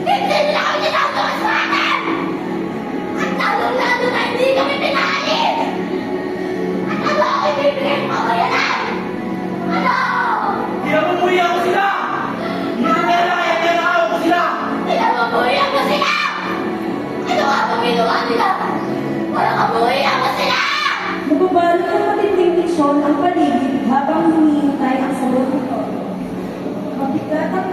Hindi nila kami ginagawa sa akin! At lalong-lalo na hindi kami pinahalin! At ano ako ibibigay mo ko yan? Ano? Pinabubuyan ko sila! Hindi na kaya tinakaw ko sila! Pinabubuyan ko sila! Ano nga ba ginawa nila? Walang kabuhayan ko sila! Nababalot ng matinding misyon ang paligid habang hinihintay ang sagot nito. Mabigat ang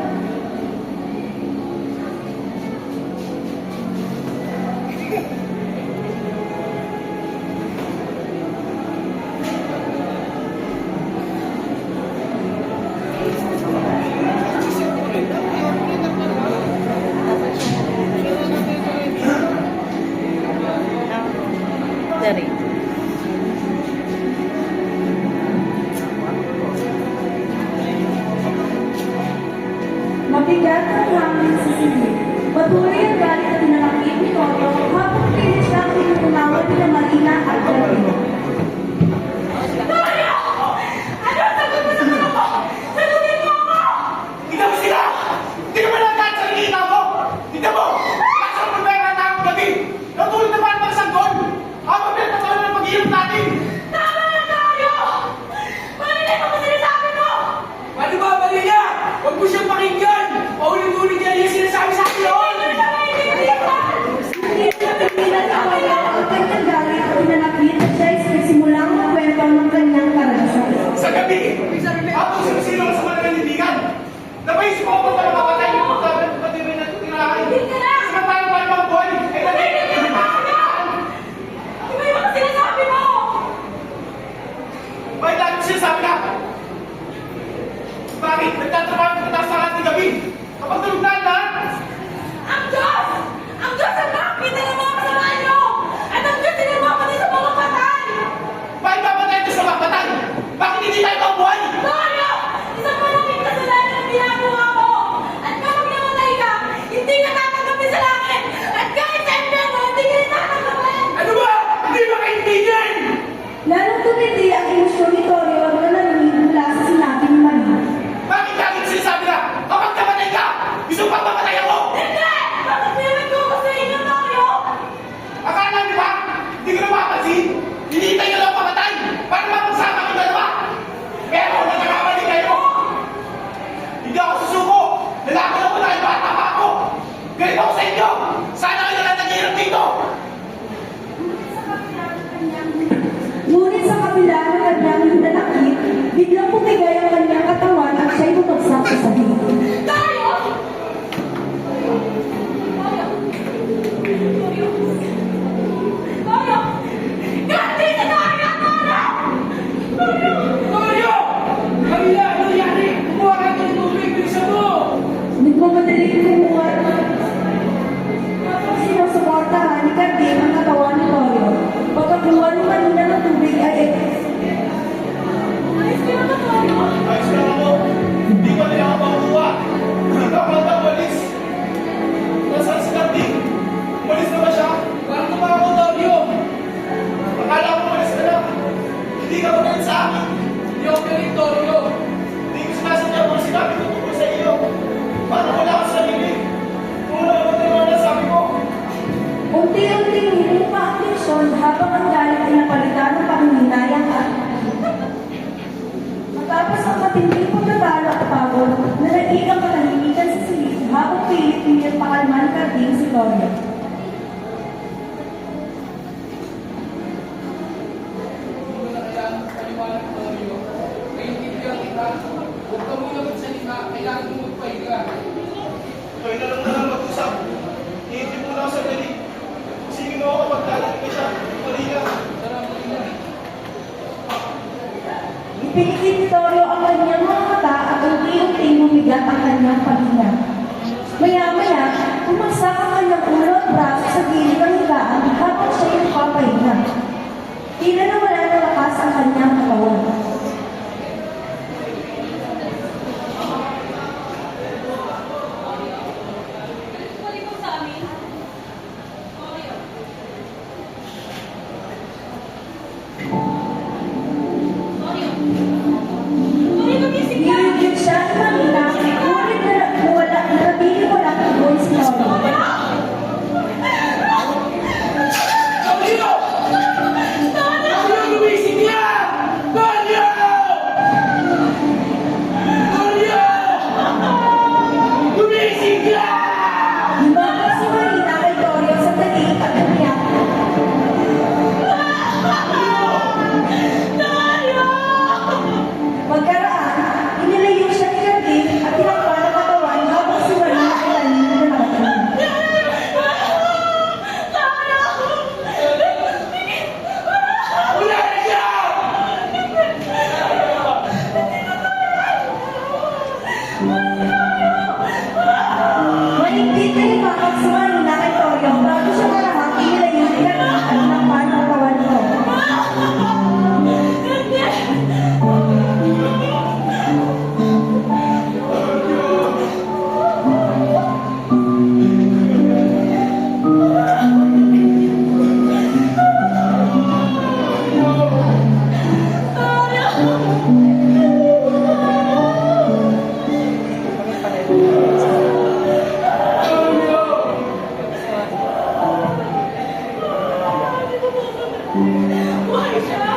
Dari. mabigat ang hangin sa silid. Patuloy ang galit at pinanakit ni Toyo habang pilit siyang tinutunawan ni Marina at David. Mario! Ano ang sagot mo sa mga ko? Sagutin mo ako! Tignan mo sila! Hindi ka ba nagkaan sa nakikita ko? Tignan mo! Nasa ang problema na akong gabi! Natulog na ba ang magsanggol? Habang pinagpatuloy ng pag-iirap natin! Tama na, Mario! Marinig mo kung sinasabi mo! Ano ba, Maria? Huwag mo siyang pakinggan! Paulit-ulit niya yung sinasabi sa akin noon! Hindi mo na maintindihan! Hindi niya pigilan ni Toyo ang kanyang galit at pinanakit at siya ay nagsimulang magkwento ng kanyang karanasan. Sa gabi, habang sinusilang sa mga kaibigan, napaisip ako kung paano mapatay yung pati rin natin tinakain. Hindi ka na! Samantalang pa mga buhay, ay Marinig mo na, Mario! Iba yung mga sinasabi mo! Bakit lagi ko sinasabi na? Bakit? Nagtatrabaho ka taas sa ating gabi? Kapag tulog na ang lahat? Ang Diyos! Ang Diyos ang nakakita ng mga kasalanan nyo! At ang Diyos sinimapatay sa mga patay! Bakit papatay ito sa mga patay? Bakit hindi tayo mabuhay? Mario! Isang malaking kasalanan ang ginagawa mo! At kapag namatay ka, hindi ka tatanggapin sa langit! At kahit sa impyerno, hindi ka rin tatanggapin! Ano ba? Hindi ba kaibigan? Lalong tumindi ang emosyon ni Toyo na narinig mula sa sinabi ni Marina. Bakit lagi ko sinasabi na kapag namatay ka, gusto pa mamatay ako? Hindi! Bakit pinamit ko ako sa inyo, Mario? Akala niyo ba? Hindi ko napapansin? Hinihintay ka lang pamatay para mapagsama kang dalawa. Pero nagkakamali kayo. Hindi ako susuko. Nalaman ako dahil bata pa ako. Ganito ako sa inyo. Sana kayo lang naghihirap dito. Ngunit sa kabila ng kanyang hinanakit, biglang pumigay ang kanyang katawan at siya'y bumagsak sa sahig. Mario! Mario! Mario! Mario! Ganti sa tayo, Mario! Mario! Mario! Maria, ano nangyari? Kumuha ka ng tubig. Bilisan mo! Nagmamadaling kumuha kapag sinusuportahan ni Carmen ang katawan ni Toyo. Pagkakuha ni Marina ng tubig ay Ayos ka na, Mario! Ayos lang ako. Hindi ko nila ako makuha. Kapag walis. Nasaan si Cardi? Umalis na ba siya? Bakit ba ako, Torio? Akala ko umalis ka na. Hindi ka magalit sa akin. Hindi ako galit, Torio. Hindi ko sinasadya kung sinabi ko tungkol sa iyo. Parang wala ka sa sarili. Kung wala ko tayo na sabi ko. unti-unting hinupa ang tensyon habang ang galit ay napalitan ng panghihinayang at matapos ang matinding pagtatalo at pagod, nalaig ang katahimikan sa silid habang pilit-pilit pakalman Carding si Toyo. Kayo na lang mag-usap. Iintip mo lang sa dali. Singin mo ako kapag dalating ka siya. Maria. Ipinigil ni Toyo ang kanyang mga mata at unti-unting humigat ang kanyang paghinga. Maya-maya, umagsak ang kanyang ulo at braso sa gilid ng higaan habang siya'y nagpapahinga. Tila nawala ng lakas ang kanyang katawan.